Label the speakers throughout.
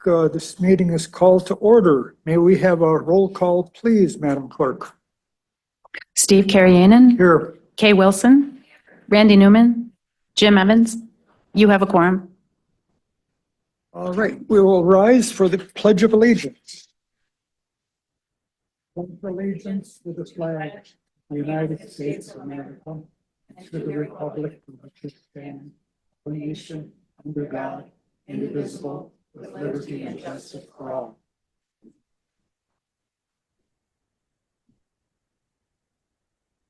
Speaker 1: This meeting is called to order. May we have a roll call, please, Madam Clerk?
Speaker 2: Steve Karianen.
Speaker 1: Here.
Speaker 2: Kay Wilson. Randy Newman. Jim Evans. You have a quorum.
Speaker 1: All right, we will rise for the Pledge of Allegiance. Pledge of allegiance to the flag of the United States of America, and to the republic for which it stands, one nation, under God, indivisible, with liberty and justice for all.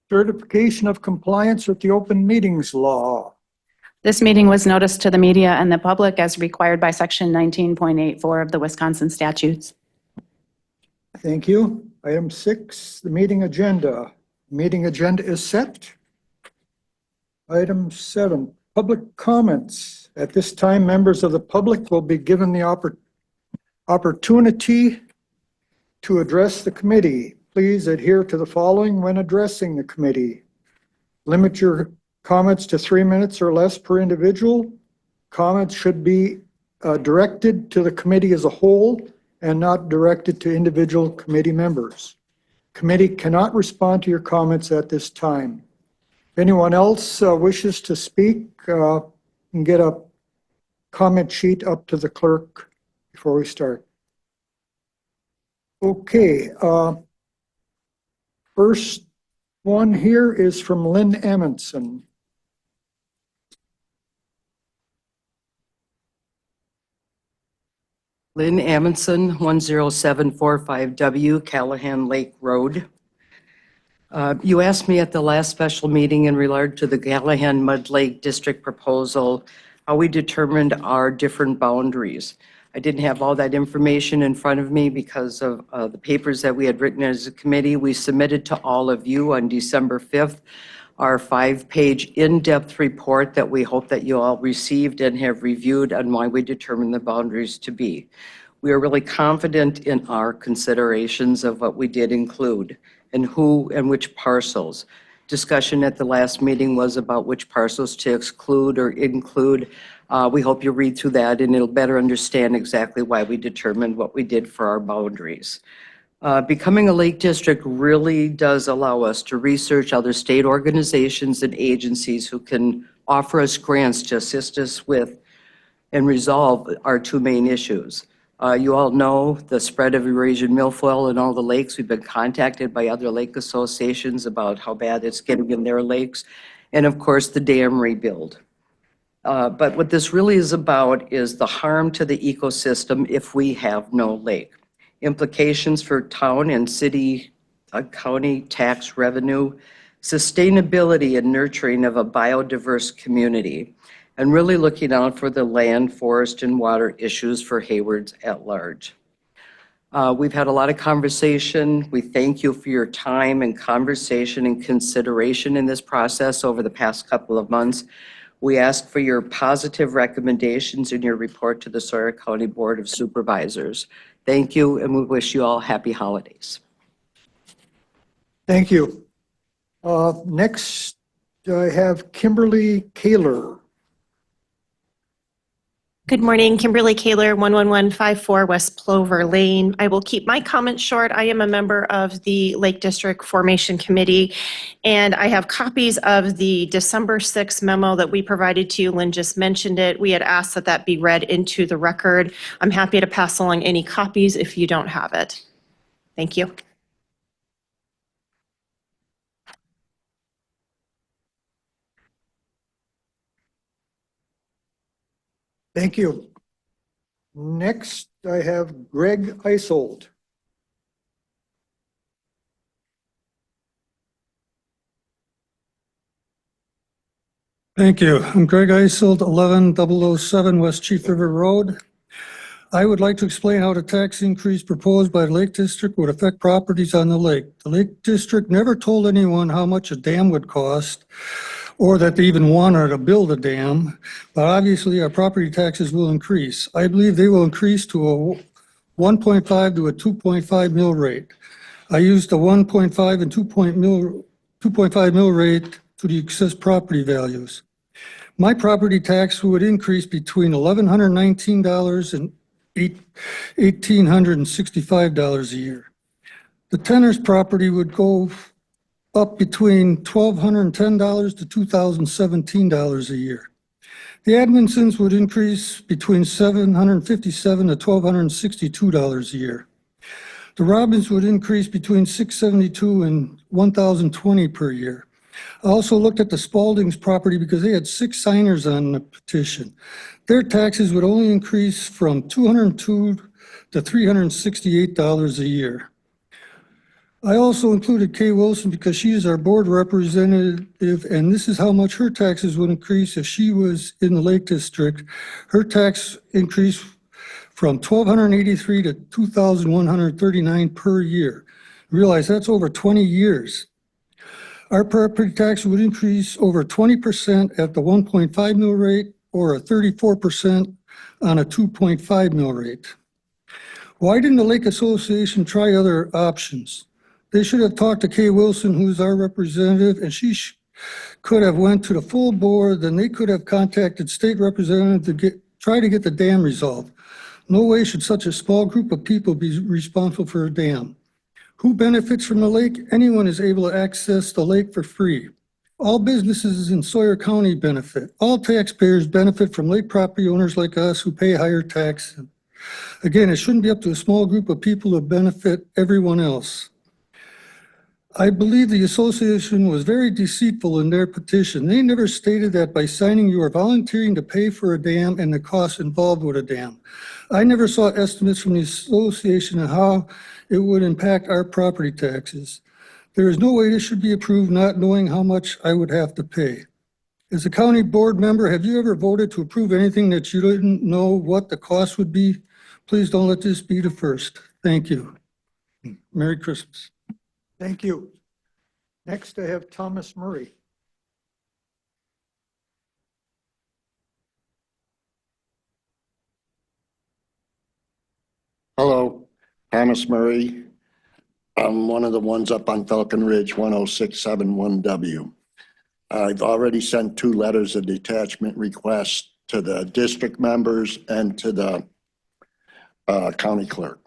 Speaker 1: Certification of compliance with the open meetings law.
Speaker 2: This meeting was noticed to the media and the public as required by Section 19.84 of the Wisconsin statutes.
Speaker 1: Thank you. Item 6, the meeting agenda. Meeting agenda is set. Item 7, public comments. At this time, members of the public will be given the opportunity to address the committee. Please adhere to the following when addressing the committee. Limit your comments to 3 minutes or less per individual. Comments should be directed to the committee as a whole and not directed to individual committee members. Committee cannot respond to your comments at this time. If anyone else wishes to speak, you can get a comment sheet up to the clerk before we start. Okay, first one here is from Lynn Amundson.
Speaker 3: Lynn Amundson, 10745W Callahan Lake Road. You asked me at the last special meeting in regard to the Callahan Mud Lake District proposal, how we determined our different boundaries. I didn't have all that information in front of me because of the papers that we had written as a committee. We submitted to all of you on December 5th our 5-page in-depth report that we hope that you all received and have reviewed on why we determined the boundaries to be. We are really confident in our considerations of what we did include and who and which parcels. Discussion at the last meeting was about which parcels to exclude or include. We hope you read through that and it'll better understand exactly why we determined what we did for our boundaries. Becoming a lake district really does allow us to research other state organizations and agencies who can offer us grants to assist us with and resolve our 2 main issues. You all know the spread of Eurasian milfoil in all the lakes. We've been contacted by other lake associations about how bad it's getting in their lakes. And of course, the dam rebuild. But what this really is about is the harm to the ecosystem if we have no lake. Implications for town and city, county tax revenue, sustainability and nurturing of a biodiverse community, and really looking out for the land, forest, and water issues for Haywards at large. We've had a lot of conversation. We thank you for your time and conversation and consideration in this process over the past couple of months. We ask for your positive recommendations in your report to the Sawyer County Board of Supervisors. Thank you, and we wish you all happy holidays.
Speaker 1: Thank you. Next, I have Kimberly Kaler.
Speaker 4: Good morning, Kimberly Kaler, 11154 West Plover Lane. I will keep my comments short. I am a member of the Lake District Formation Committee, and I have copies of the December 6th memo that we provided to you. Lynn just mentioned it. We had asked that that be read into the record. I'm happy to pass along any copies if you don't have it. Thank you.
Speaker 1: Thank you. Next, I have Greg Isold.
Speaker 5: Thank you. I'm Greg Isold, 11007 West Chief River Road. I would like to explain how the tax increase proposed by the Lake District would affect properties on the lake. The Lake District never told anyone how much a dam would cost or that they even wanted to build a dam, but obviously our property taxes will increase. I believe they will increase to a 1.5 to a 2.5 mill rate. I used the 1.5 and 2.5 mill rate to the excess property values. My property tax would increase between $1,119 $1,865 a year. The Tenner's property would go up between $1,210 to $2,017 a year. The Edmondsons would increase between $757 to $1,262 a year. The Robins would increase between $672 and $1,020 per year. I also looked at the Spalding's property because they had 6 signers on the petition. Their taxes would only increase from $202 to $368 a year. I also included Kay Wilson because she is our board representative, and this is how much her taxes would increase if she was in the Lake District. Her tax increase from $1,283 to $2,139 per year. Realize that's over 20 years. Our property tax would increase over 20% at the 1.5 mil rate or a 34% on a 2.5 mil rate. Why didn't the Lake Association try other options? They should have talked to Kay Wilson, who's our representative, and she could have went to the full board. Then they could have contacted state representative to try to get the dam resolved. No way should such a small group of people be responsible for a dam. Who benefits from the lake? Anyone is able to access the lake for free. All businesses in Sawyer County benefit. All taxpayers benefit from lake property owners like us who pay higher taxes. Again, it shouldn't be up to a small group of people to benefit everyone else. I believe the association was very deceitful in their petition. They never stated that by signing you are volunteering to pay for a dam and the costs involved with a dam. I never saw estimates from the association on how it would impact our property taxes. There is no way this should be approved not knowing how much I would have to pay. As a county board member, have you ever voted to approve anything that you didn't know what the cost would be? Please don't let this be the first. Thank you. Merry Christmas.
Speaker 1: Thank you. Next, I have Thomas Murray.
Speaker 6: Hello, Thomas Murray. I'm one of the ones up on Falcon Ridge, 10671W. I've already sent 2 letters of detachment request to the district members and to the county clerk.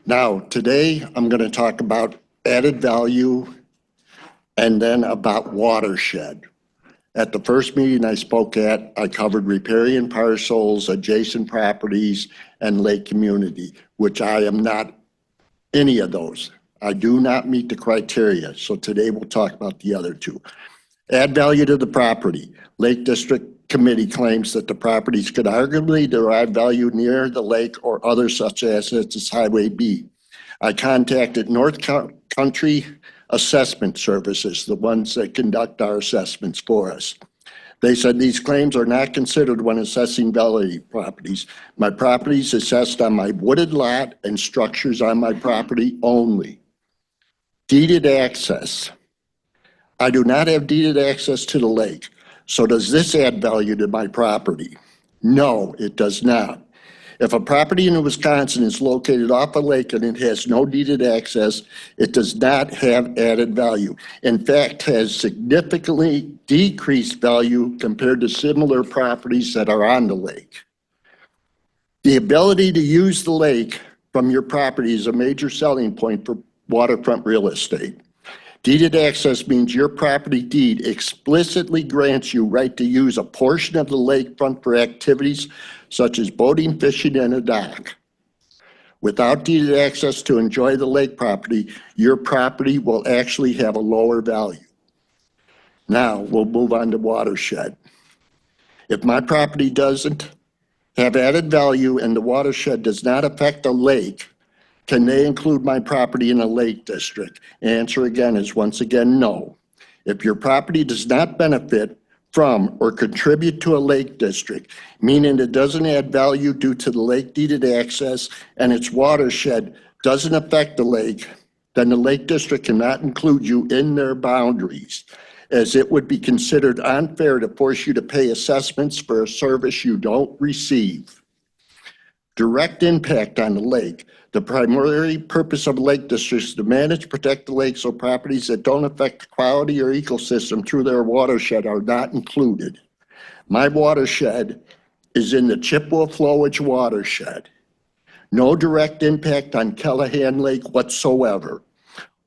Speaker 6: Now, today, I'm going to talk about added value and then about watershed. At the first meeting I spoke at, I covered riparian parcels, adjacent properties, and lake community, which I am not any of those. I do not meet the criteria, so today we'll talk about the other 2. Add value to the property. Lake District Committee claims that the properties could arguably derive value near the lake or other such assets as Highway B. I contacted North Country Assessment Services, the ones that conduct our assessments for us. They said these claims are not considered when assessing value properties. My property is assessed on my wooded lot and structures on my property only. Deeded access. I do not have deeded access to the lake. So does this add value to my property? No, it does not. If a property in Wisconsin is located off a lake and it has no deeded access, it does not have added value. In fact, has significantly decreased value compared to similar properties that are on the lake. The ability to use the lake from your property is a major selling point for waterfront real estate. Deeded access means your property deed explicitly grants you right to use a portion of the lakefront for activities such as boating, fishing, and a dock. Without deeded access to enjoy the lake property, your property will actually have a lower value. Now, we'll move on to watershed. If my property doesn't have added value and the watershed does not affect the lake, can they include my property in a lake district? Answer again is once again no. If your property does not benefit from or contribute to a lake district, meaning it doesn't add value due to the lake deeded access and its watershed doesn't affect the lake, then the lake district cannot include you in their boundaries, as it would be considered unfair to force you to pay assessments for a service you don't receive. Direct impact on the lake. The primary purpose of lake districts is to manage, protect the lake so properties that don't affect the quality or ecosystem through their watershed are not included. My watershed is in the Chippewa Flowage watershed. No direct impact on Callahan Lake whatsoever.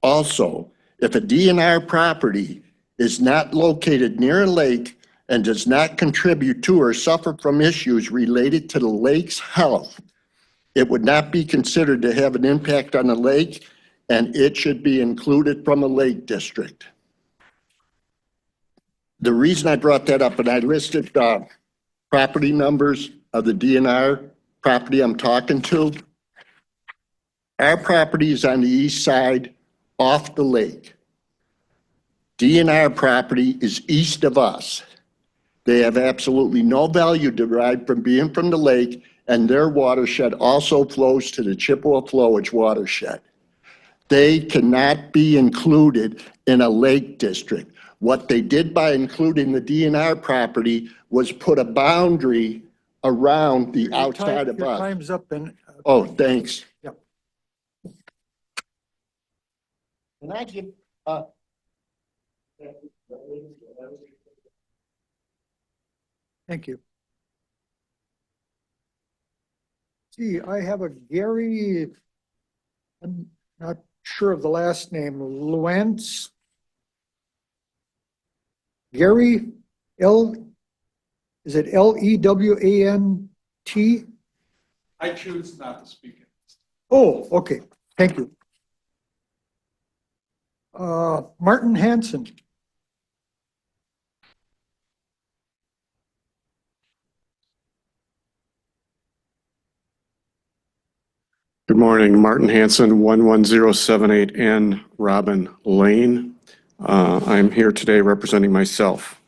Speaker 6: Also, if a DNR property is not located near a lake and does not contribute to or suffer from issues related to the lake's health, it would not be considered to have an impact on the lake, and it should be included from a lake district. The reason I brought that up, and I listed property numbers of the DNR property I'm talking to. Our property is on the east side off the lake. DNR property is east of us. They have absolutely no value derived from being from the lake, and their watershed also flows to the Chippewa Flowage watershed. They cannot be included in a lake district. What they did by including the DNR property was put a boundary around the outside of
Speaker 1: Your
Speaker 6: us.
Speaker 1: time's up and.
Speaker 6: Oh, thanks.
Speaker 1: Yep.
Speaker 6: Can I get,
Speaker 1: Thank you. See, I have a Gary, I'm not sure of the last name, Luance. Gary, is it Lewant?
Speaker 7: I choose not to speak.
Speaker 1: Oh, okay, thank you. Martin Hanson.
Speaker 7: Good morning, Martin Hanson, 11078N Robin Lane. I'm here today representing myself.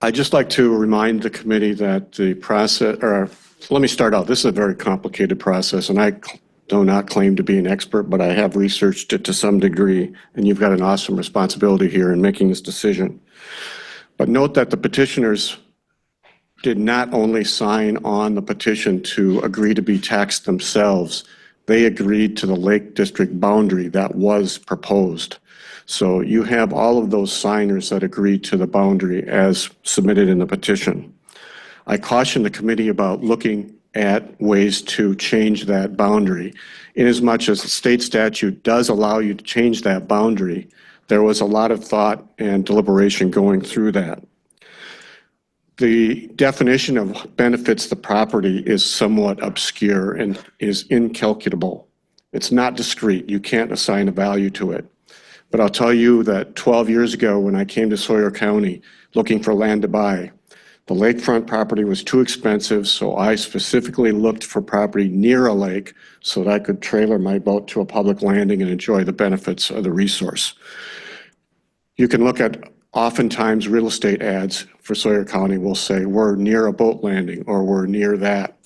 Speaker 7: I'd just like to remind the committee that the process, or let me start out. This is a very complicated process, and I do not claim to be an expert, but I have researched it to some degree, and you've got an awesome responsibility here in making this decision. But note that the petitioners did not only sign on the petition to agree to be taxed themselves, they agreed to the Lake District boundary that was proposed. So you have all of those signers that agreed to the boundary as submitted in the petition. I caution the committee about looking at ways to change that boundary. Inasmuch as the state statute does allow you to change that boundary, there was a lot of thought and deliberation going through that. The definition of benefits the property is somewhat obscure and is incalculable. It's not discrete. You can't assign a value to it. But I'll tell you that 12 years ago when I came to Sawyer County looking for land to buy, the lakefront property was too expensive, so I specifically looked for property near a lake so that I could trailer my boat to a public landing and enjoy the benefits of the resource. You can look at oftentimes real estate ads for Sawyer County will say, we're near a boat landing or we're near that.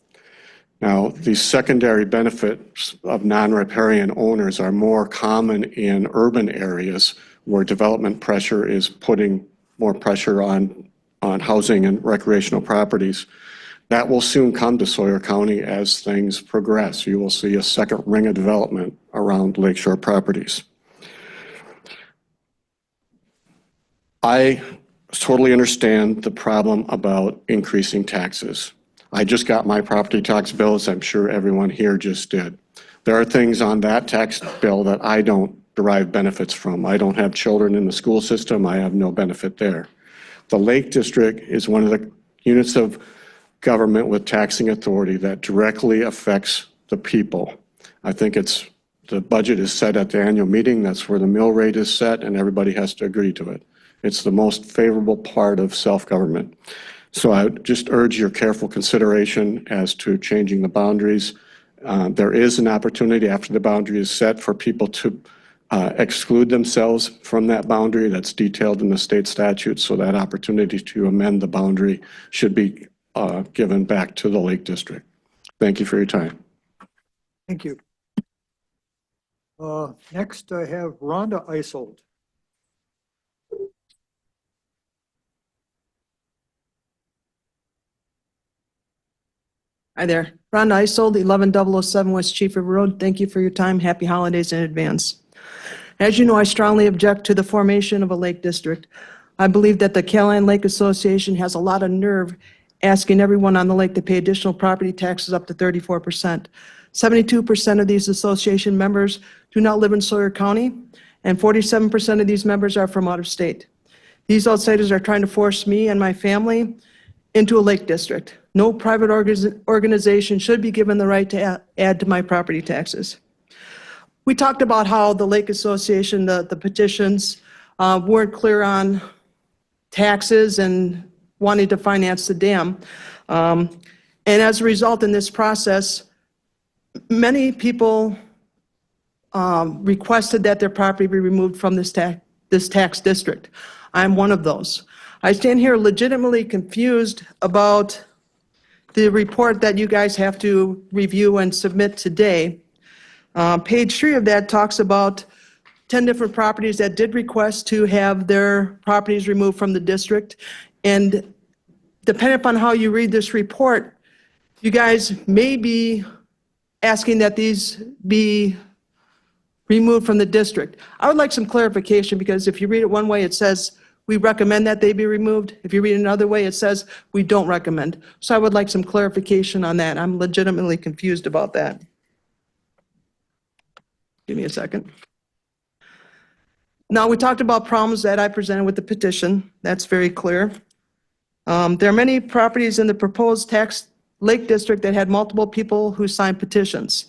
Speaker 7: Now, the secondary benefits of non-riparian owners are more common in urban areas where development pressure is putting more pressure on housing and recreational properties. That will soon come to Sawyer County as things progress. You will see a second ring of development around lakeshore properties. I totally understand the problem about increasing taxes. I just got my property tax bill, as I'm sure everyone here just did. There are things on that tax bill that I don't derive benefits from. I don't have children in the school system. I have no benefit there. The Lake District is one of the units of government with taxing authority that directly affects the people. I think the budget is set at the annual meeting. That's where the mill rate is set, and everybody has to agree to it. It's the most favorable part of self-government. So I would just urge your careful consideration as to changing the boundaries. There is an opportunity after the boundary is set for people to exclude themselves from that boundary. That's detailed in the state statute. So that opportunity to amend the boundary should be given back to the Lake District. Thank you for your time.
Speaker 1: Thank you. Next, I have Rhonda Isold.
Speaker 8: Hi there. Rhonda Isold, 11007 West Chief River Road. Thank you for your time. Happy holidays in advance. As you know, I strongly object to the formation of a lake district. I believe that the Callahan Lake Association has a lot of nerve asking everyone on the lake to pay additional property taxes up to 34%. 72% of these association members do not live in Sawyer County, and 47% of these members are from out of state. These outsiders are trying to force me and my family into a lake district. No private organization should be given the right to add to my property taxes. We talked about how the Lake Association, the petitions weren't clear on taxes and wanting to finance the dam. And as a result, in this process, many people requested that their property be removed from this tax district. I'm one of those. I stand here legitimately confused about the report that you guys have to review and submit today. Page 3 of that talks about 10 different properties that did request to have their properties removed from the district. And depending upon how you read this report, you guys may be asking that these be removed from the district. I would like some clarification, because if you read it one way, it says we recommend that they be removed. If you read it another way, it says we don't recommend. So I would like some clarification on that. I'm legitimately confused about that. Give me a second. Now, we talked about problems that I presented with the petition. That's very clear. There are many properties in the proposed tax lake district that had multiple people who signed petitions.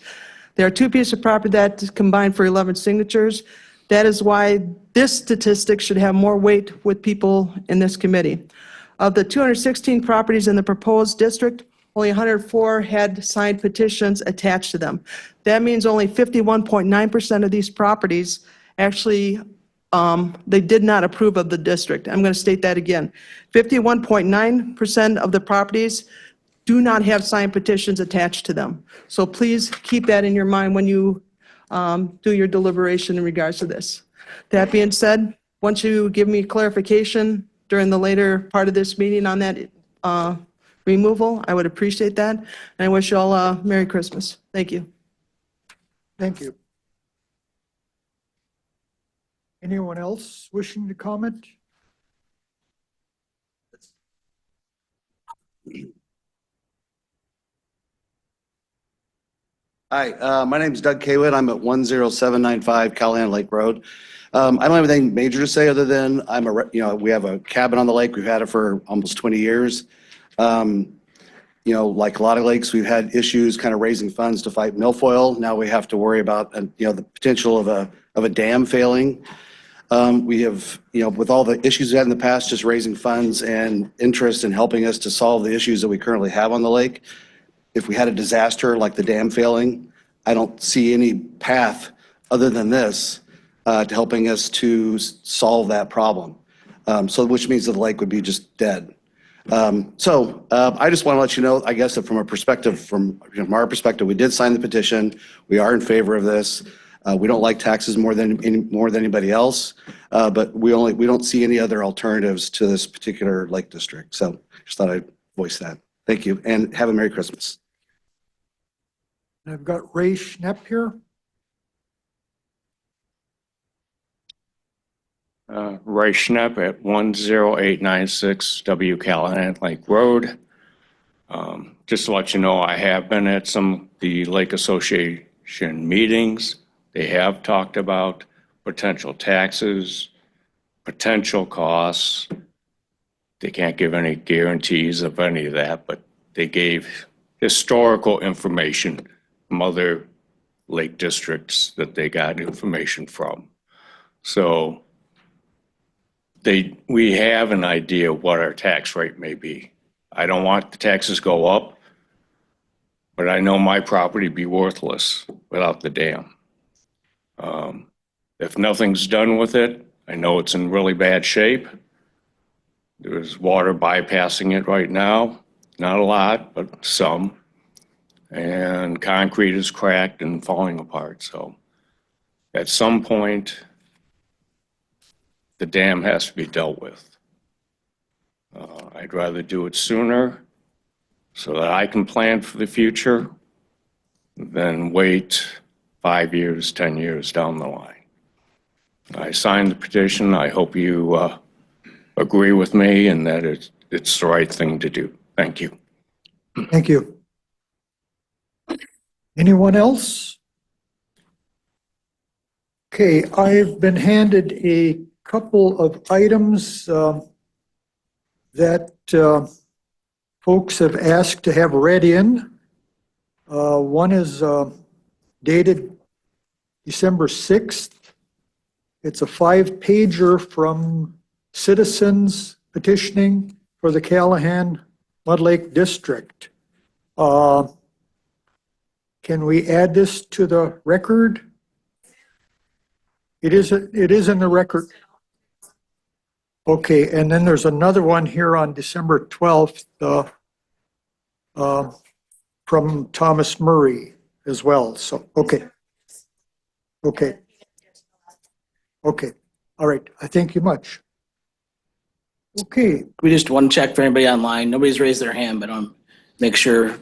Speaker 8: There are 2 pieces of property that combined for 11 signatures. That is why this statistic should have more weight with people in this committee. Of the 216 properties in the proposed district, only 104 had signed petitions attached to them. That means only 51.9% of these properties actually, they did not approve of the district. I'm going to state that again. 51.9% of the properties do not have signed petitions attached to them. So please keep that in your mind when you do your deliberation in regards to this. That being said, once you give me clarification during the later part of this meeting on that removal, I would appreciate that. And I wish you all a Merry Christmas. Thank you.
Speaker 1: Thank you. Anyone else wishing to comment?
Speaker 9: Hi, my name is Doug Kaywood. I'm at 10795 Callahan Lake Road. I don't have anything major to say other than we have a cabin on the lake. We've had it for almost 20 years. Like a lot of lakes, we've had issues kind of raising funds to fight milfoil. Now we have to worry about, the potential of a dam failing. We have, with all the issues we had in the past, just raising funds and interest in helping us to solve the issues that we currently have on the lake. If we had a disaster like the dam failing, I don't see any path other than this to helping us to solve that problem. Which means that the lake would be just dead. I just want to let you know, I guess, that from our perspective, we did sign the petition. We are in favor of this. We don't like taxes more than anybody else, but we don't see any other alternatives to this particular lake district. So just thought I'd voice that. Thank you, and have a Merry Christmas.
Speaker 1: I've got Ray Schnepp here.
Speaker 10: Ray Schnepp at 10896 W Callahan Lake Road. Just to let you know, I have been at some of the Lake Association meetings. They have talked about potential taxes, potential costs. They can't give any guarantees of any of that, but they gave historical information from other lake districts that they got information from. So we have an idea of what our tax rate may be. I don't want the taxes go up, but I know my property be worthless without the dam. If nothing's done with it, I know it's in really bad shape. There's water bypassing it right now. Not a lot, but some. And concrete is cracked and falling apart. So at some point, the dam has to be dealt with. I'd rather do it sooner so that I can plan for the future than wait 5 years, 10 years down the line. I signed the petition. I hope you agree with me and that it's the right thing to do. Thank you.
Speaker 1: Thank you. Anyone else? Okay, I've been handed a couple of items that folks have asked to have read in. One is dated December 6th. It's a 5-pager from citizens petitioning for the Callahan Mud Lake District. Can we add this to the record? It is in the record. Okay, and then there's another one here on December 12th from Thomas Murray as well. So, okay. Okay. Okay. All right. I thank you much. Okay.
Speaker 11: We just want to check for anybody online. Nobody's raised their hand, but make sure.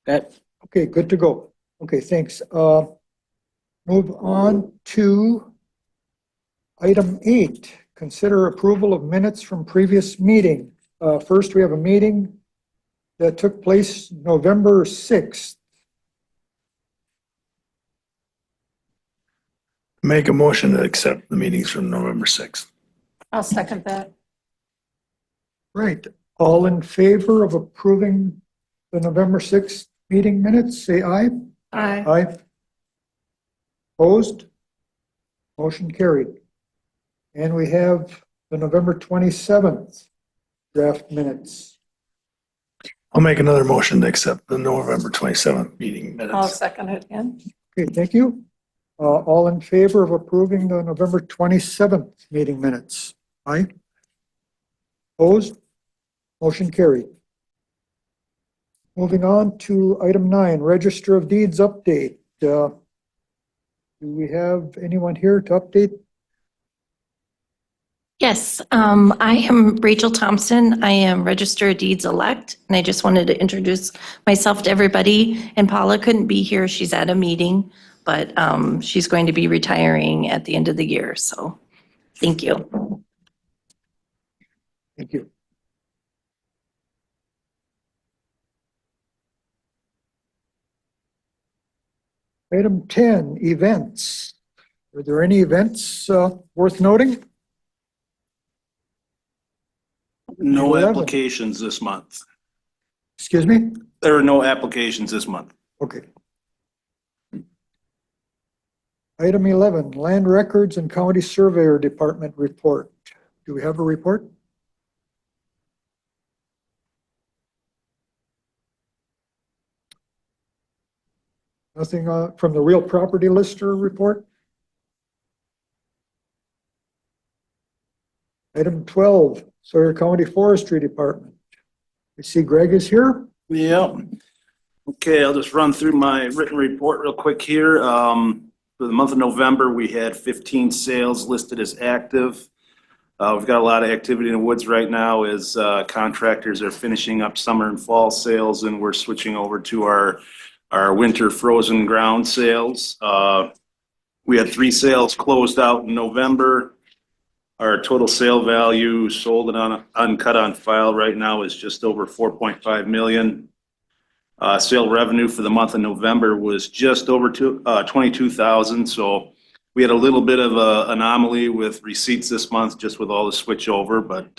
Speaker 11: Okay.
Speaker 1: Okay, good to go. Okay, thanks. Move on to item 8. Consider approval of minutes from previous meeting. First, we have a meeting that took place November 6th.
Speaker 12: Make a motion to accept the meetings from November 6th.
Speaker 2: I'll second that.
Speaker 1: Right. All in favor of approving the November 6th meeting minutes, say aye.
Speaker 2: Aye.
Speaker 1: Aye. Opposed? Motion carried. And we have the November 27th draft minutes.
Speaker 12: I'll make another motion to accept the November 27th meeting minutes.
Speaker 2: second it again.
Speaker 1: Okay, thank you. All in favor of approving the November 27th meeting minutes? Aye. Opposed? Motion carried. Moving on to item 9, Register of Deeds update. Do we have anyone here to update?
Speaker 4: Yes, I am Rachel Thompson. I am Register of Deeds elect, and I just wanted to introduce myself to everybody. And Paula couldn't be here. She's at a meeting, but she's going to be retiring at the end of the year. So thank you.
Speaker 1: Thank you. Item 10, events. Are there any events worth noting?
Speaker 13: No
Speaker 1: 11.
Speaker 13: applications this month.
Speaker 1: Excuse me?
Speaker 13: There are no applications this month.
Speaker 1: Okay. Item 11, Land Records and County Surveyor Department report. Do we have a report? Nothing from the Real Property Lister report? Item 12, Sawyer County Forestry Department. I see Greg is here.
Speaker 13: Yep. Okay, I'll just run through my written report real quick here. For the month of November, we had 15 sales listed as active. We've got a lot of activity in the woods right now as contractors are finishing up summer and fall sales, and we're switching over to our winter frozen ground sales. We had 3 sales closed out in November. Our total sale value sold and uncut on file right now is just over 4.5 million. Sale revenue for the month of November was just over 22,000. So we had a little bit of an anomaly with receipts this month, just with all the switch over. But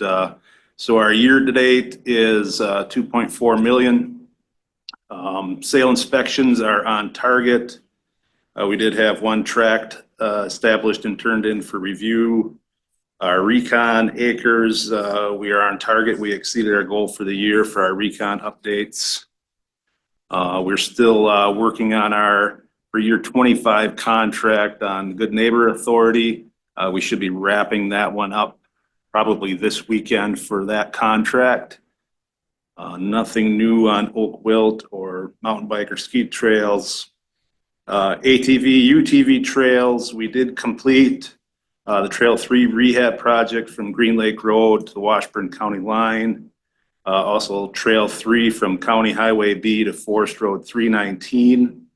Speaker 13: so our year to date is 2.4 million. Sale inspections are on target. We did have one tract established and turned in for review. Our recon acres, we are on target. We exceeded our goal for the year for our recon updates. We're still working on our for year 25 contract on Good Neighbor Authority. We should be wrapping that one up probably this weekend for that contract. Nothing new on Oak Wilt or mountain bike or ski trails. ATV, UTV trails, we did complete the Trail 3 rehab project from Green Lake Road to the Washburn County line. Also Trail 3 from County Highway B to Forest Road 319.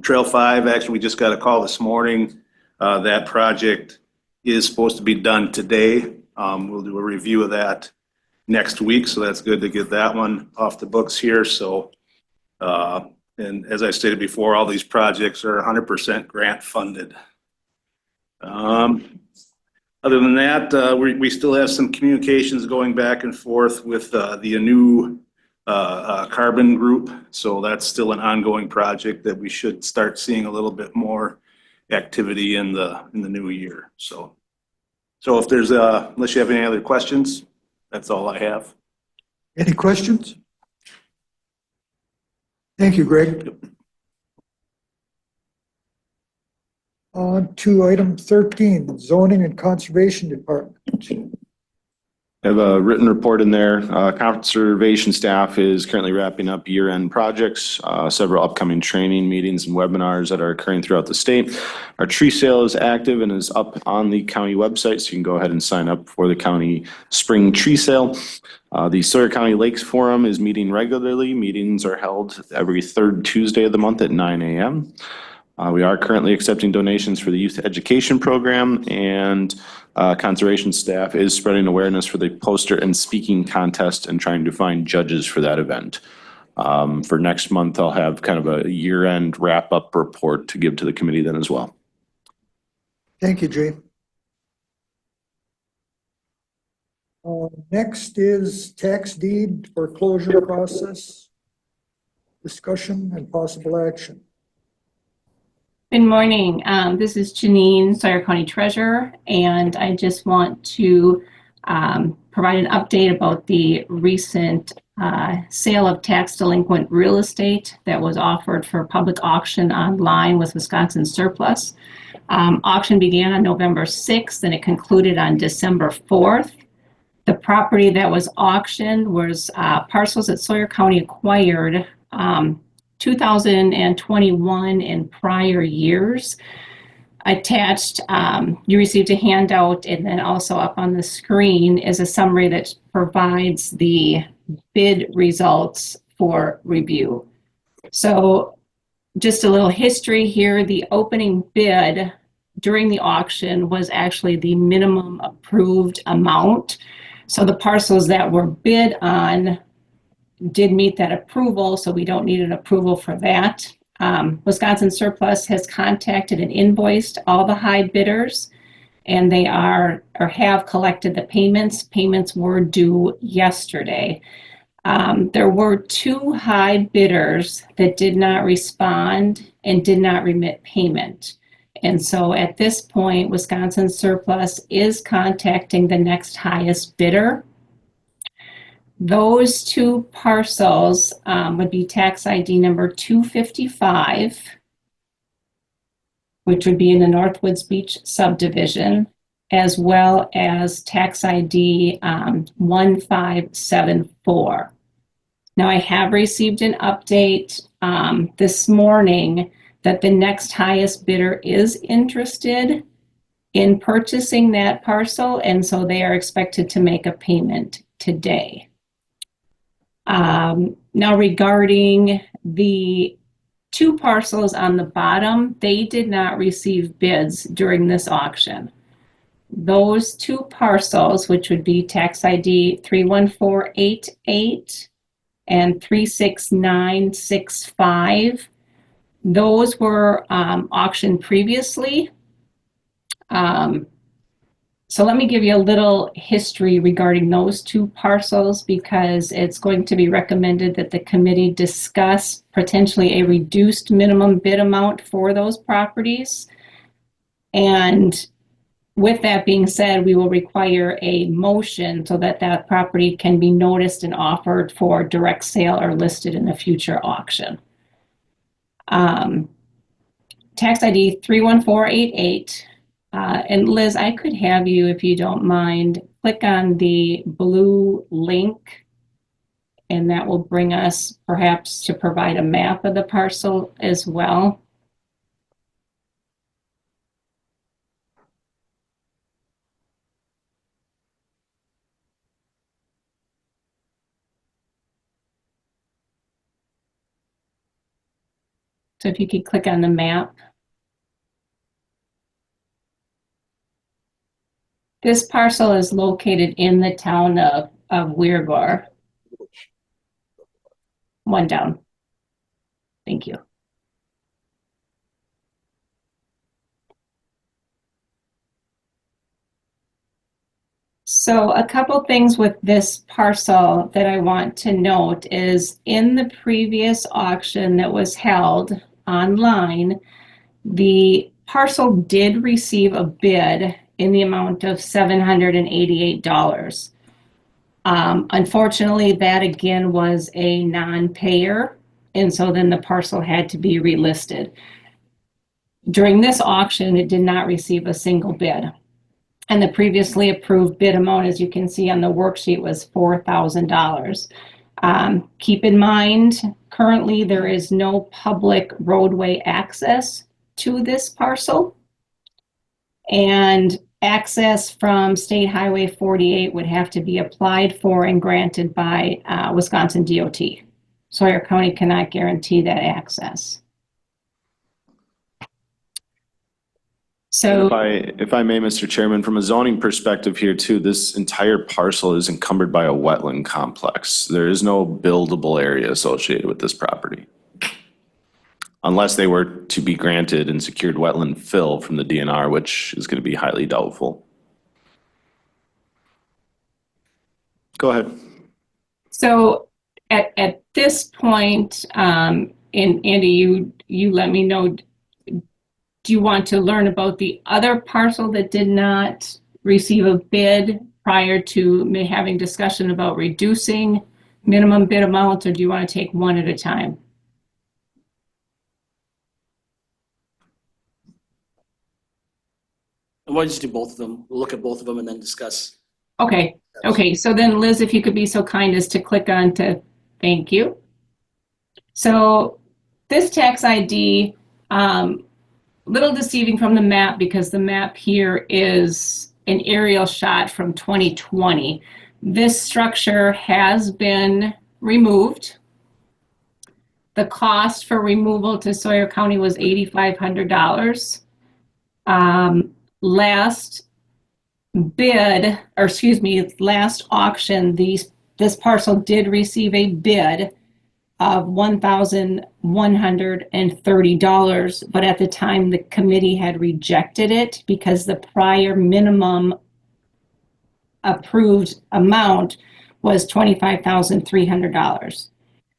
Speaker 13: Trail 5, actually, we just got a call this morning. That project is supposed to be done today. We'll do a review of that next week, so that's good to get that one off the books here. So, and as I stated before, all these projects are 100% grant funded. Other than that, we still have some communications going back and forth with the new carbon group. So that's still an ongoing project that we should start seeing a little bit more activity in the new year. So if there's unless you have any other questions, that's all I have.
Speaker 1: Any questions? Thank you, Greg. On to item 13, zoning and conservation department.
Speaker 14: I have a written report in there. Conservation staff is currently wrapping up year-end projects, several upcoming training meetings and webinars that are occurring throughout the state. Our tree sale is active and is up on the county website, so you can go ahead and sign up for the county spring tree sale. The Sawyer County Lakes Forum is meeting regularly. Meetings are held every third Tuesday of the month at 9 a.m. We are currently accepting donations for the youth education program, and conservation staff is spreading awareness for the poster and speaking contest and trying to find judges for that event. For next month, I'll have kind of a year-end wrap-up report to give to the committee then as well.
Speaker 1: Thank you, Jay. Next is tax deed foreclosure process, discussion and possible action.
Speaker 15: Good morning. This is Janine, Sawyer County Treasurer, and I just want to provide an update about the recent sale of tax delinquent real estate that was offered for public auction online with Wisconsin Surplus. Auction began on November 6th and it concluded on December 4th. The property that was auctioned was parcels that Sawyer County acquired 2021 and prior years. Attached, you received a handout, and then also up on the screen is a summary that provides the bid results for review. So just a little history here. The opening bid during the auction was actually the minimum approved amount. So the parcels that were bid on did meet that approval, so we don't need an approval for that. Wisconsin Surplus has contacted and invoiced all the high bidders, and they are or have collected the payments. Payments were due yesterday. There were 2 high bidders that did not respond and did not remit payment. And so at this point, Wisconsin Surplus is contacting the next highest bidder. Those 2 parcels would be tax ID number 255, which would be in the Northwoods Beach subdivision, as well as tax ID 1574. Now, I have received an update this morning that the next highest bidder is interested in purchasing that parcel, and so they are expected to make a payment today. Now, regarding the 2 parcels on the bottom, they did not receive bids during this auction. Those 2 parcels, which would be tax ID 31488 and 36965, those were auctioned previously. So let me give you a little history regarding those 2 parcels, because it's going to be recommended that the committee discuss potentially a reduced minimum bid amount for those properties. And with that being said, we will require a motion so that that property can be noticed and offered for direct sale or listed in a future auction. Tax ID 31488. And Liz, I could have you, if you don't mind, click on the blue link, and that will bring us perhaps to provide a map of the parcel as well. So if you could click on the map. This parcel is located in the town of Weirgor. One down. Thank you. So a couple things with this parcel that I want to note is in the previous auction that was held online, the parcel did receive a bid in the amount of $788. Unfortunately, that again was a non-payer, and so then the parcel had to be relisted. During this auction, it did not receive a single bid. And the previously approved bid amount, as you can see on the worksheet, was $4,000. Keep in mind, currently there is no public roadway access to this parcel. And access from State Highway 48 would have to be applied for and granted by Wisconsin DOT. Sawyer County cannot guarantee that access. So
Speaker 14: If I may, Mr. Chairman, from a zoning perspective here too, this entire parcel is encumbered by a wetland complex. There is no buildable area associated with this property. Unless they were to be granted and secured wetland fill from the DNR, which is going to be highly doubtful. Go ahead.
Speaker 15: So at this point, and Andy, you let me know, do you want to learn about the other parcel that did not receive a bid prior to me having discussion about reducing minimum bid amount, or do you want to take one at a time?
Speaker 11: Why don't you just do both of them? We'll look at both of them and then discuss.
Speaker 15: Okay. Okay. So then Liz, if you could be so kind as to click on to, thank you. So this tax ID, little deceiving from the map because the map here is an aerial shot from 2020. This structure has been removed. The cost for removal to Sawyer County was $8,500. Last bid, or excuse me, last auction, this parcel did receive a bid of $1,130, but at the time the committee had rejected it because the prior minimum approved amount was $25,300.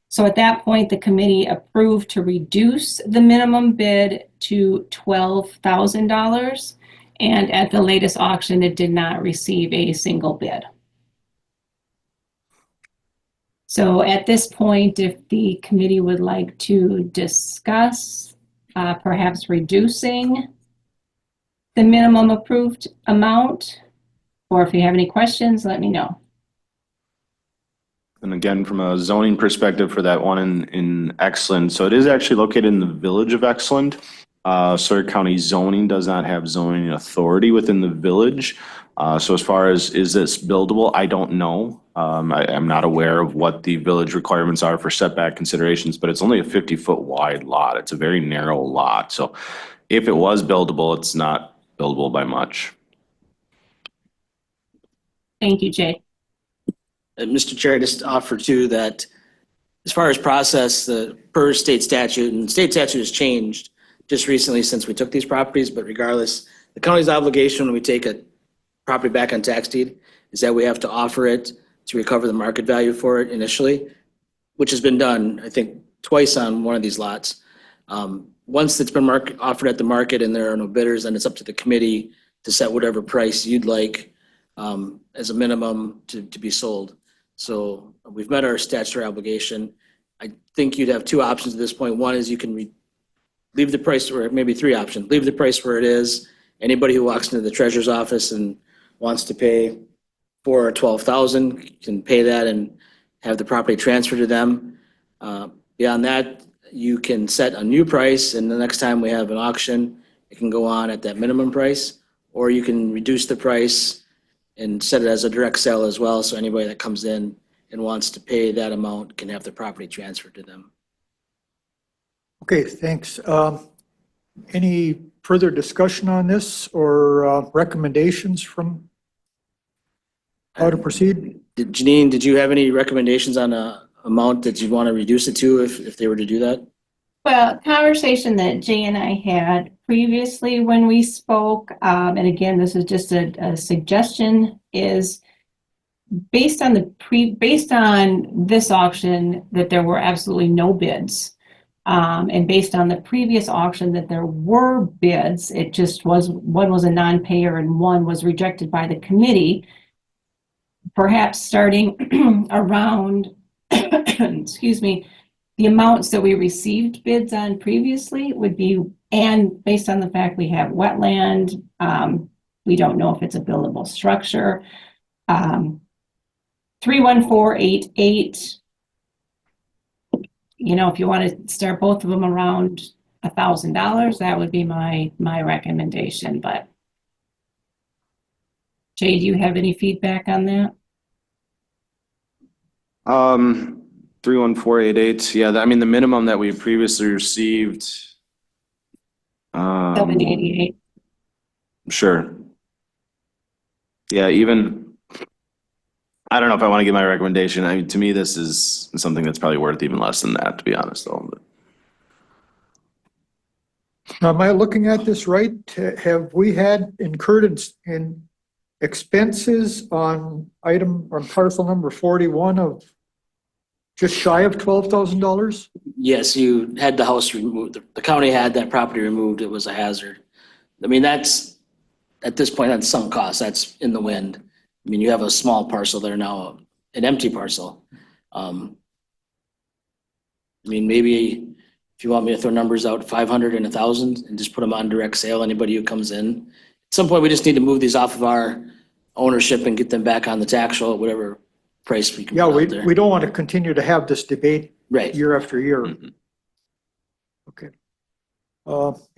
Speaker 15: So at that point, the committee approved to reduce the minimum bid to $12,000. And at the latest auction, it did not receive a single bid. So at this point, if the committee would like to discuss perhaps reducing the minimum approved amount, or if you have any questions, let me know.
Speaker 14: And again, from a zoning perspective for that one in Exland, so it is actually located in the village of Exland. Sawyer County zoning does not have zoning authority within the village. So as far as is this buildable, I don't know. I'm not aware of what the village requirements are for setback considerations, but it's only a 50-foot wide lot. It's a very narrow lot. So if it was buildable, it's not buildable by much.
Speaker 15: Thank you, Jay.
Speaker 11: Mr. Chair, I just offer too that as far as process, the per state statute, and state statute has changed just recently since we took these properties, but regardless, the county's obligation when we take a property back on tax deed is that we have to offer it to recover the market value for it initially, which has been done, I think, twice on one of these lots. Once it's been offered at the market and there are no bidders, then it's up to the committee to set whatever price you'd like as a minimum to be sold. So we've met our statutory obligation. I think you'd have two options at this point. One is you can leave the price, or maybe three options. Leave the price where it is. Anybody who walks into the treasurer's office and wants to pay $4,000 or $12,000 can pay that and have the property transferred to them. Beyond that, you can set a new price, and the next time we have an auction, it can go on at that minimum price, or you can reduce the price and set it as a direct sale as well. So anybody that comes in and wants to pay that amount can have the property transferred to them.
Speaker 1: Okay, thanks. Any further discussion on this or recommendations from How to proceed?
Speaker 11: Janine, did you have any recommendations on a amount that you'd want to reduce it to if they were to do that?
Speaker 15: Well, conversation that Jay and I had previously when we spoke, and again, this is just a suggestion, is based on this auction, that there were absolutely no bids. And based on the previous auction that there were bids, it just was, one was a non-payer and one was rejected by the committee. Perhaps starting around, excuse me, the amounts that we received bids on previously would be, and based on the fact we have wetland, we don't know if it's a buildable structure. 31488, you know, if you want to start both of them around $1,000, that would be my recommendation, but Jay, do you have any feedback on that?
Speaker 14: 31488, yeah, I mean, the minimum that we previously received.
Speaker 15: 788.
Speaker 14: Sure. Yeah, even, I don't know if I want to give my recommendation. I mean, to me, this is something that's probably worth even less than that, to be honest, though. But
Speaker 1: Now, am I looking at this right? Have we had incurred in expenses on parcel number 41 of just shy of $12,000?
Speaker 11: Yes, you had the house removed. The county had that property removed. It was a hazard. I mean, that's, at this point, that's sunk cost. That's in the wind. I mean, you have a small parcel there now, an empty parcel. I mean, maybe if you want me to throw numbers out, 500 and 1,000 and just put them on direct sale, anybody who comes in. At some point, we just need to move these off of our ownership and get them back on the tax roll at whatever price we can
Speaker 1: Yeah,
Speaker 11: put out there.
Speaker 1: we don't want to continue to have this debate
Speaker 11: Right.
Speaker 1: year after year.
Speaker 14: Mhm.
Speaker 1: Okay.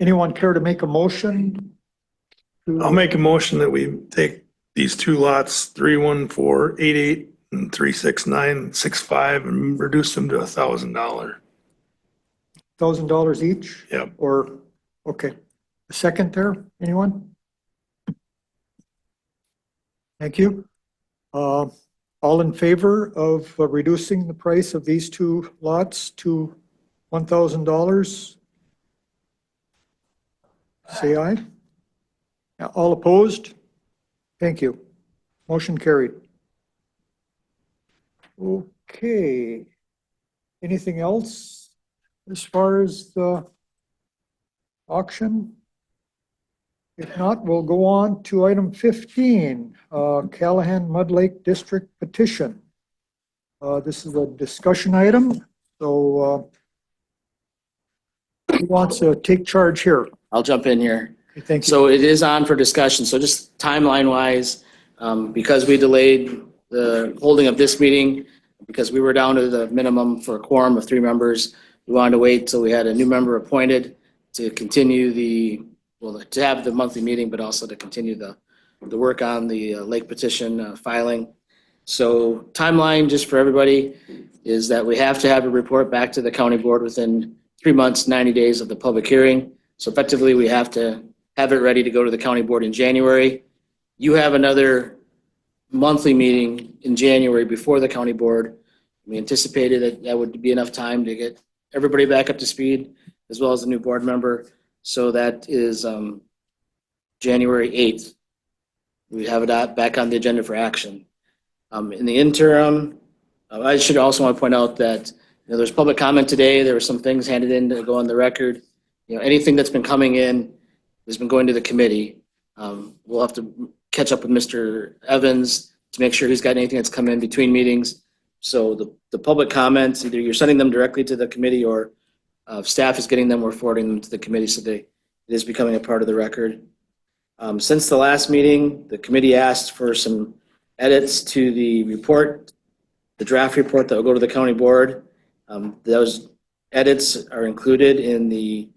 Speaker 1: Anyone care to make a motion?
Speaker 12: I'll make a motion that we take these two lots, 31488 and 36965, and reduce them to $1,000.
Speaker 1: $1,000 each?
Speaker 12: Yep.
Speaker 1: Or, okay. A second there, anyone? Thank you. All in favor of reducing the price of these two lots to $1,000? Say aye. Yeah, all opposed? Thank you. Motion carried. Okay. Anything else as far as the auction? If not, we'll go on to item 15, Callahan Mud Lake District petition. This is a discussion item, so who wants to take charge here?
Speaker 11: I'll jump in here.
Speaker 1: Thank you.
Speaker 11: So it is on for discussion. So just timeline wise, because we delayed the holding of this meeting, because we were down to the minimum for a quorum of 3 members, we wanted to wait till we had a new member appointed to continue to have the monthly meeting, but also to continue the work on the lake petition filing. So timeline, just for everybody, is that we have to have a report back to the county board within 3 months, 90 days of the public hearing. So effectively, we have to have it ready to go to the county board in January. You have another monthly meeting in January before the county board. We anticipated that would be enough time to get everybody back up to speed, as well as the new board member. So that is January 8th. We have it back on the agenda for action. In the interim, I should also want to point out that there's public comment today. There were some things handed in to go on the record. Anything that's been coming in has been going to the committee. We'll have to catch up with Mr. Evans to make sure he's got anything that's come in between meetings. So the public comments, either you're sending them directly to the committee or staff is getting them, we're forwarding them to the committee, so it is becoming a part of the record. Since the last meeting, the committee asked for some edits to the report, the draft report that will go to the county board. Those edits are included in the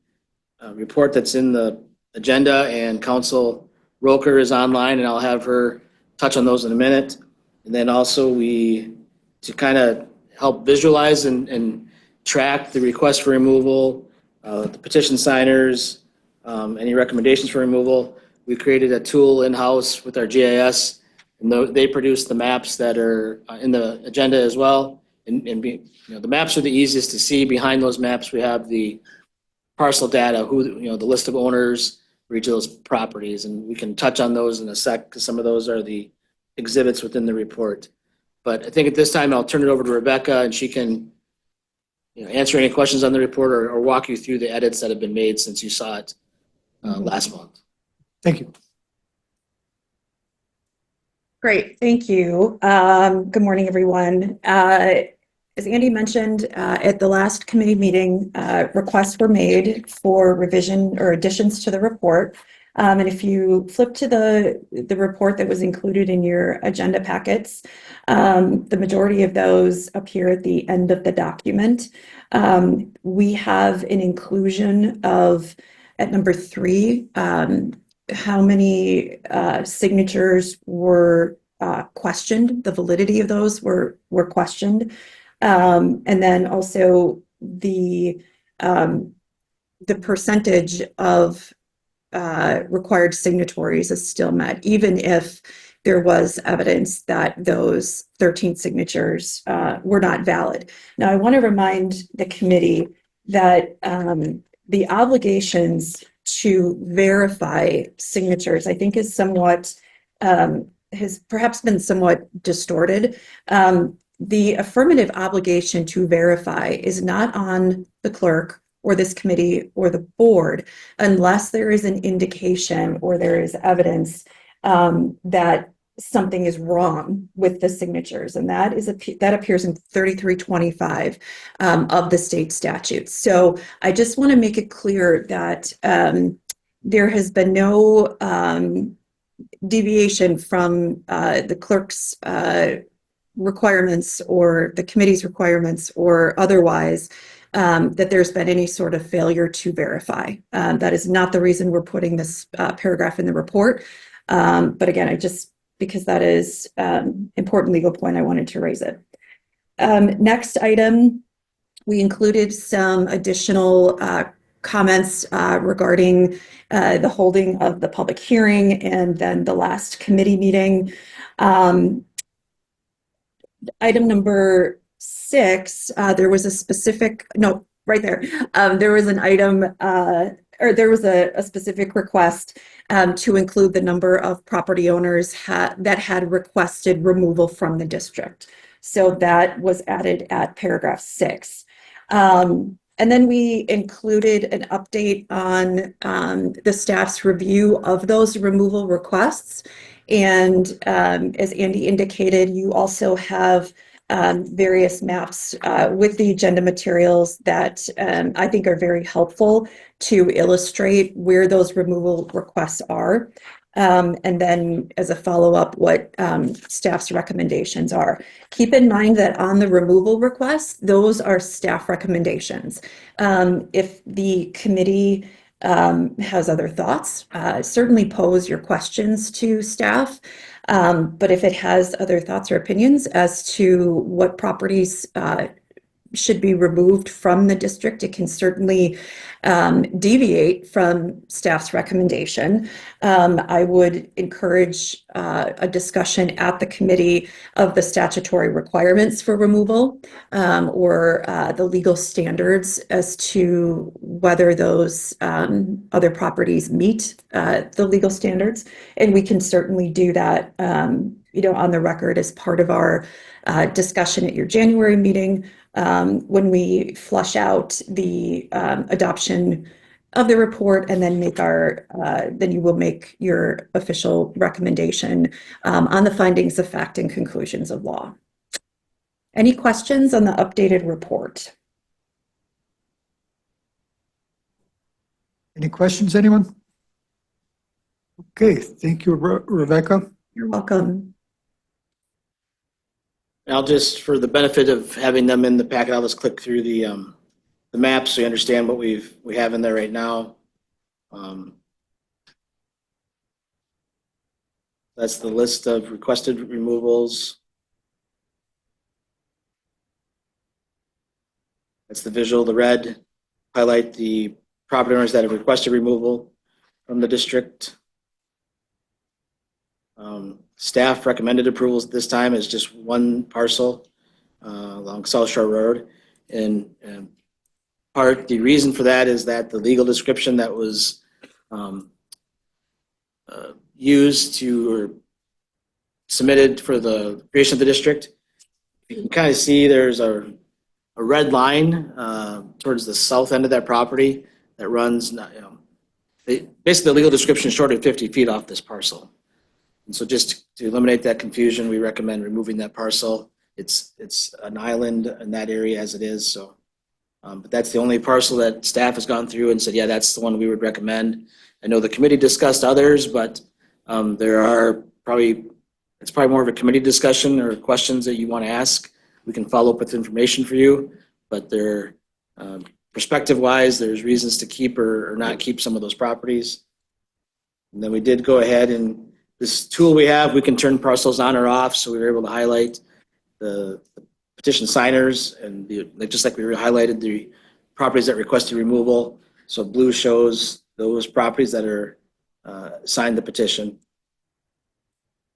Speaker 11: report that's in the agenda, and Council Roker is online, and I'll have her touch on those in a minute. And then also to kind of help visualize and track the request for removal, the petition signers, any recommendations for removal. We created a tool in-house with our GIS And they produce the maps that are in the agenda as well. The maps are the easiest to see. Behind those maps, we have the parcel data, the list of owners for each of those properties. And we can touch on those in a sec because some of those are the exhibits within the report. But I think at this time, I'll turn it over to Rebecca and she can answer any questions on the report or walk you through the edits that have been made since you saw it last month.
Speaker 1: Thank you.
Speaker 16: Great, thank you. Good morning, everyone. As Andy mentioned, at the last committee meeting, requests were made for revision or additions to the report. And if you flip to the report that was included in your agenda packets, the majority of those appear at the end of the document. We have an inclusion of, at number 3, how many signatures were questioned, the validity of those were questioned. And then also the percentage of required signatories is still met, even if there was evidence that those 13 signatures were not valid. Now, I want to remind the committee that the obligations to verify signatures, I think, is somewhat, has perhaps been somewhat distorted. The affirmative obligation to verify is not on the clerk or this committee or the board unless there is an indication or there is evidence that something is wrong with the signatures, and that appears in 3325 of the state statutes. So I just want to make it clear that there has been no deviation from the clerk's requirements or the committee's requirements or otherwise, that there's been any sort of failure to verify. That is not the reason we're putting this paragraph in the report. But again, because that is important legal point, I wanted to raise it. Next item, we included some additional comments regarding the holding of the public hearing and then the last committee meeting. Item number 6, there was a specific, no, right there. There was an item, or there was a specific request to include the number of property owners that had requested removal from the district. So that was added at paragraph 6. And then we included an update on the staff's review of those removal requests. And as Andy indicated, you also have various maps with the agenda materials that I think are very helpful to illustrate where those removal requests are. And then as a follow-up, what staff's recommendations are. Keep in mind that on the removal requests, those are staff recommendations. If the committee has other thoughts, certainly pose your questions to staff. But if it has other thoughts or opinions as to what properties should be removed from the district, it can certainly deviate from staff's recommendation. I would encourage a discussion at the committee of the statutory requirements for removal or the legal standards as to whether those other properties meet the legal standards. And we can certainly do that on the record as part of our discussion at your January meeting. When we flush out the adoption of the report and then then you will make your official recommendation on the findings of fact and conclusions of law. Any questions on the updated report?
Speaker 1: Any questions, anyone? Okay, thank you, Rebecca.
Speaker 16: You're welcome.
Speaker 11: I'll just, for the benefit of having them in the packet, I'll just click through the maps so you understand what we have in there right now. That's the list of requested removals. That's the visual, the red, highlight the property owners that have requested removal from the district. Staff recommended approvals at this time is just one parcel along South Shore Road. And the reason for that is that the legal description that was used to or submitted for the creation of the district, you can kind of see there's a red line towards the south end of that property that runs, basically the legal description shorted 50 feet off this parcel. And so just to eliminate that confusion, we recommend removing that parcel. It's an island in that area as it is. So, but that's the only parcel that staff has gone through and said, yeah, that's the one we would recommend. I know the committee discussed others, but it's probably more of a committee discussion or questions that you want to ask. We can follow up with information for you, but perspective-wise, there's reasons to keep or not keep some of those properties. And then we did go ahead and this tool we have, we can turn parcels on or off. So we were able to highlight the petition signers and just like we highlighted the properties that requested removal. So blue shows those properties that are signed the petition.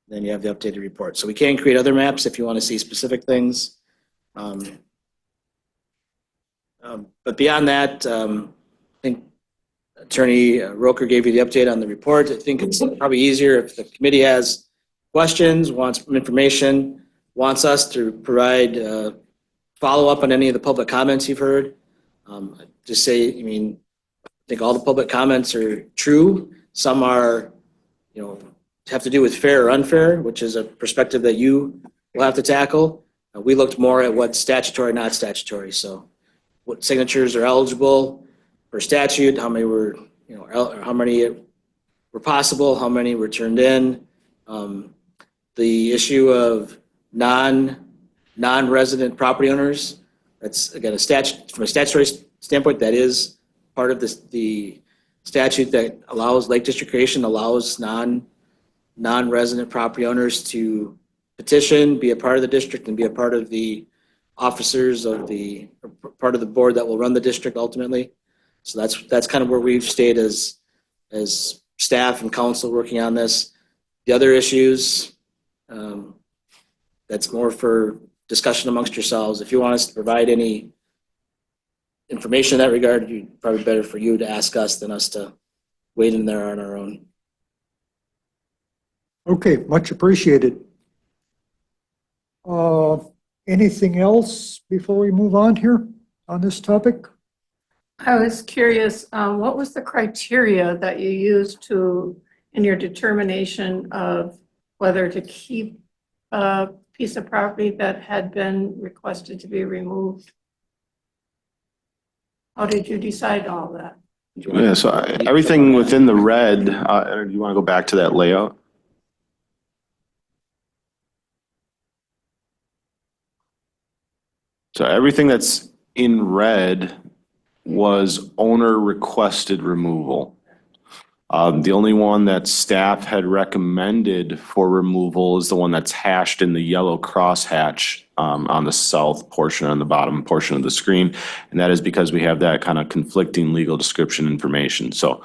Speaker 11: Then you have the updated report. So we can create other maps if you want to see specific things. But beyond that, I think Attorney Roker gave you the update on the report. I think it's probably easier if the committee has questions, wants information, wants us to provide follow-up on any of the public comments you've heard. Just say, I think all the public comments are true. Some are, have to do with fair or unfair, which is a perspective that you will have to tackle. We looked more at what's statutory, not statutory. So what signatures are eligible for statute, how many were, how many were possible, how many were turned in. The issue of non-resident property owners, that's again from a statutory standpoint, that is part of the statute that allows Lake District creation, allows non-resident property owners to petition, be a part of the district, and be a part of the officers of part of the board that will run the district ultimately. So that's kind of where we've stayed as staff and council working on this. The other issues, that's more for discussion amongst yourselves. If you want us to provide any information in that regard, probably better for you to ask us than us to wade in there on our own.
Speaker 1: Okay, much appreciated. Anything else before we move on here on this topic?
Speaker 17: I was curious, what was the criteria that you used in your determination of whether to keep a piece of property that had been requested to be removed? How did you decide all that?
Speaker 14: Yeah, so everything within the red, do you want to go back to that layout? So everything that's in red was owner requested removal. The only one that staff had recommended for removal is the one that's hashed in the yellow crosshatch on the south portion, on the bottom portion of the screen. And that is because we have that kind of conflicting legal description information. So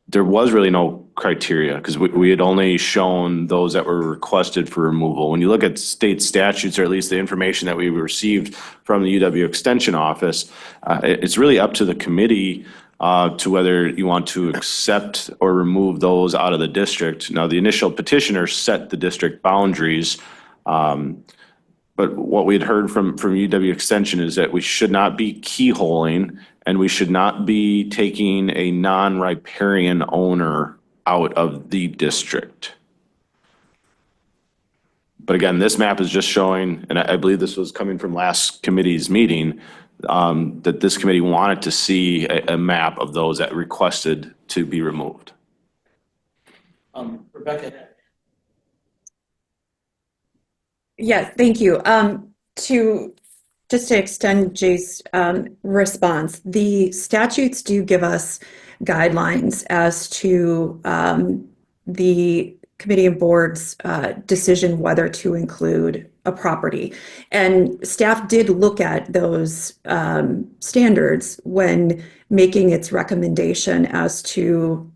Speaker 14: there was really no criteria because we had only shown those that were requested for removal. When you look at state statutes, or at least the information that we received from the UW Extension Office, it's really up to the committee to whether you want to accept or remove those out of the district. Now, the initial petitioner set the district boundaries, but what we had heard from UW Extension is that we should not be keyholing and we should not be taking a non-riparian owner out of the district. But again, this map is just showing, and I believe this was coming from last committee's meeting, that this committee wanted to see a map of those that requested to be removed.
Speaker 11: Rebecca.
Speaker 16: Yes, thank you. Just to extend Jay's response, the statutes do give us guidelines as to the committee and board's decision whether to include a property. And staff did look at those standards when making its recommendation as to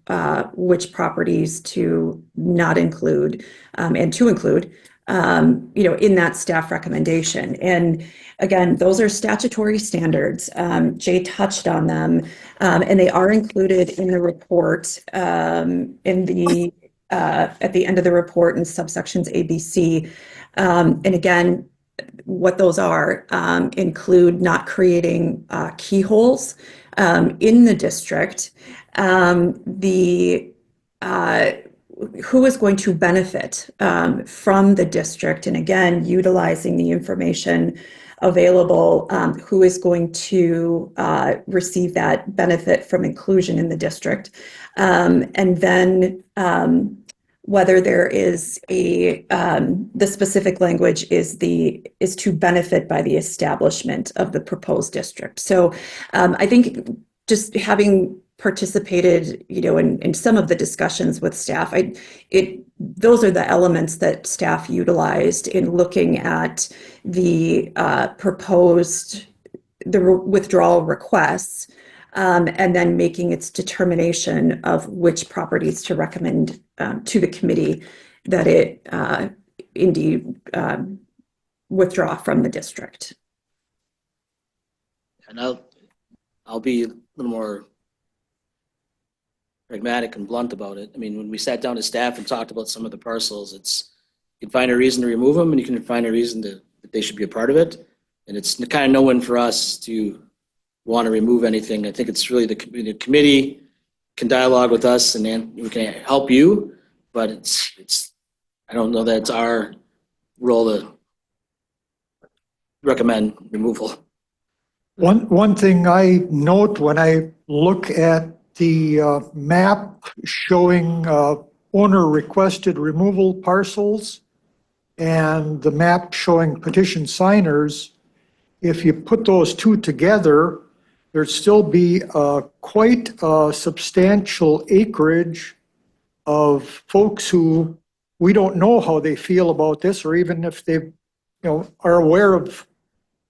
Speaker 16: which properties to not include and to include, in that staff recommendation. And again, those are statutory standards. Jay touched on them, and they are included in the report at the end of the report in subsections A, B, C. And again, what those are include not creating keyholes in the district. Who is going to benefit from the district, and again, utilizing the information available, who is going to receive that benefit from inclusion in the district, and then whether there is the specific language is to benefit by the establishment of the proposed district. So I think just having participated, in some of the discussions with staff, those are the elements that staff utilized in looking at the withdrawal requests, and then making its determination of which properties to recommend to the committee that it indeed withdraw from the district.
Speaker 11: And I'll be a little more pragmatic and blunt about it. I mean, when we sat down as staff and talked about some of the parcels, you can find a reason to remove them, and you can find a reason that they should be a part of it. And it's kind of no win for us to want to remove anything. I think it's really the committee can dialogue with us, and then we can help you, but I don't know that it's our role to recommend removal.
Speaker 1: One thing I note when I look at the map showing owner requested removal parcels and the map showing petition signers, if you put those two together, there'd still be quite a substantial acreage of folks who we don't know how they feel about this, or even if they are aware of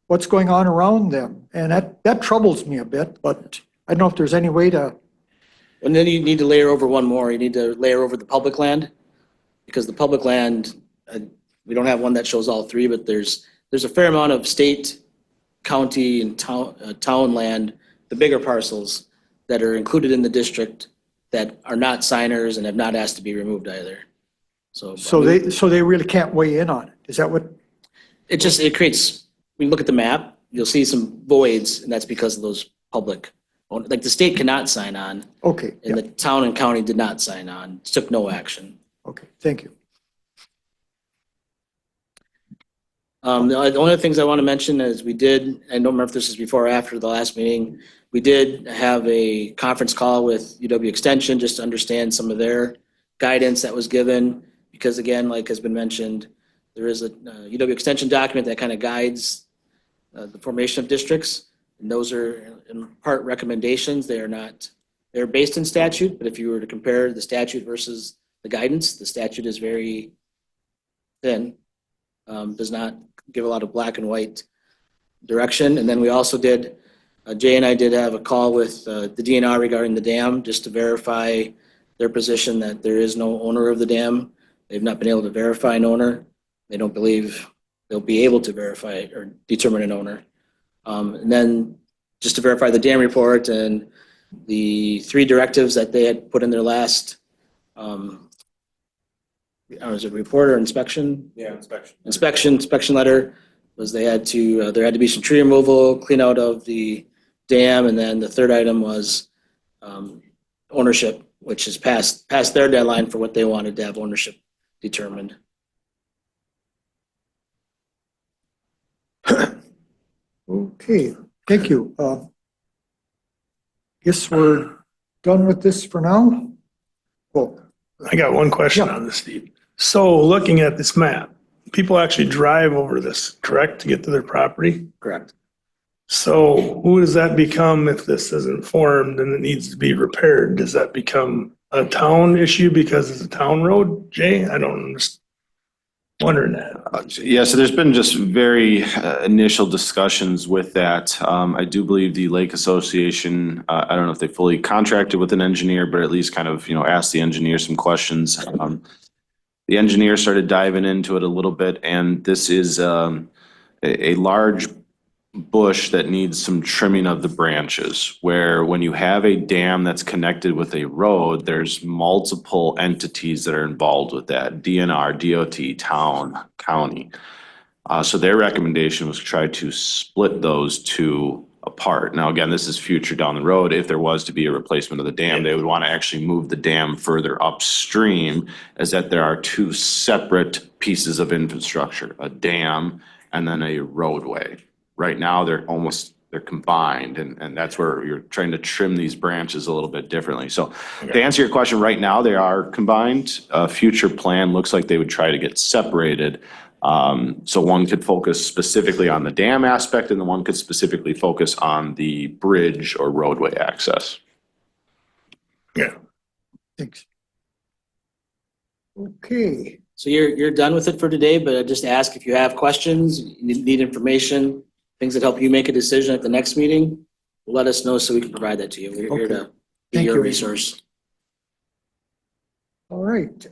Speaker 1: what's going on around them. And that troubles me a bit, but I don't know if there's any way to.
Speaker 11: And then you need to layer over one more. You need to layer over the public land, because the public land, we don't have one that shows all three, but there's a fair amount of state, county, and town land, the bigger parcels that are included in the district that are not signers and have not asked to be removed either. So
Speaker 1: they really can't weigh in on it. Is that what?
Speaker 11: It creates, when you look at the map, you'll see some voids, and that's because of those public, like the state cannot sign on.
Speaker 1: Okay.
Speaker 11: And the town and county did not sign on, took no action.
Speaker 1: Okay, thank you.
Speaker 11: The only things I want to mention is I don't remember if this is before or after the last meeting, we did have a conference call with UW Extension just to understand some of their guidance that was given. Because again, like has been mentioned, there is a UW Extension document that kind of guides the formation of districts. And those are in part recommendations. They're based in statute, but if you were to compare the statute versus the guidance, the statute is very thin, does not give a lot of black and white direction. And then we also did, Jay and I did have a call with the DNR regarding the dam, just to verify their position that there is no owner of the dam. They've not been able to verify an owner. They don't believe they'll be able to verify or determine an owner. And then just to verify the dam report and the 3 directives that they had put in their last, was it report or inspection?
Speaker 14: Yeah, inspection.
Speaker 11: Inspection letter was there had to be some tree removal, clean out of the dam, and then the third item was ownership, which is past their deadline for what they wanted to have ownership determined.
Speaker 1: Okay, thank you. Guess we're done with this for now. Oh,
Speaker 12: I got one question on this, Steve. So looking at this map, people actually drive over this, correct, to get to their property?
Speaker 11: Correct.
Speaker 12: So who does that become if this isn't formed and it needs to be repaired? Does that become a town issue because it's a town road, Jay? I don't understand. wondering that.
Speaker 14: Yeah, so there's been just very initial discussions with that. I do believe the Lake Association, I don't know if they fully contracted with an engineer, but at least kind of, asked the engineer some questions. The engineer started diving into it a little bit, and this is a large bush that needs some trimming of the branches, where when you have a dam that's connected with a road, there's multiple entities that are involved with that, DNR, DOT, town, county. So their recommendation was to try to split those two apart. Now, again, this is future down the road. If there was to be a replacement of the dam, they would want to actually move the dam further upstream, as that there are two separate pieces of infrastructure, a dam and then a roadway. Right now, they're combined, and that's where you're trying to trim these branches a little bit differently. So to answer your question, right now, they are combined. A future plan looks like they would try to get separated. So one could focus specifically on the dam aspect, and the one could specifically focus on the bridge or roadway access.
Speaker 12: Yeah.
Speaker 1: Thanks. Okay,
Speaker 11: So you're done with it for today, but I just ask if you have questions, you need information, things that help you make a decision at the next meeting, let us know so we can provide that to you. We're here to be
Speaker 1: Thank
Speaker 11: your
Speaker 1: you.
Speaker 11: resource.
Speaker 1: all right.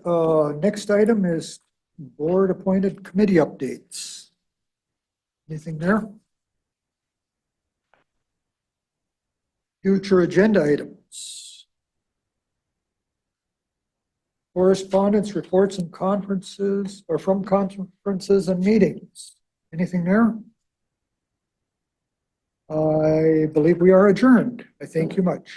Speaker 1: Next item is board-appointed committee updates. Anything there? Future agenda items. Correspondence, reports, and conferences, or from conferences and meetings. Anything there? I believe we are adjourned. I thank you much.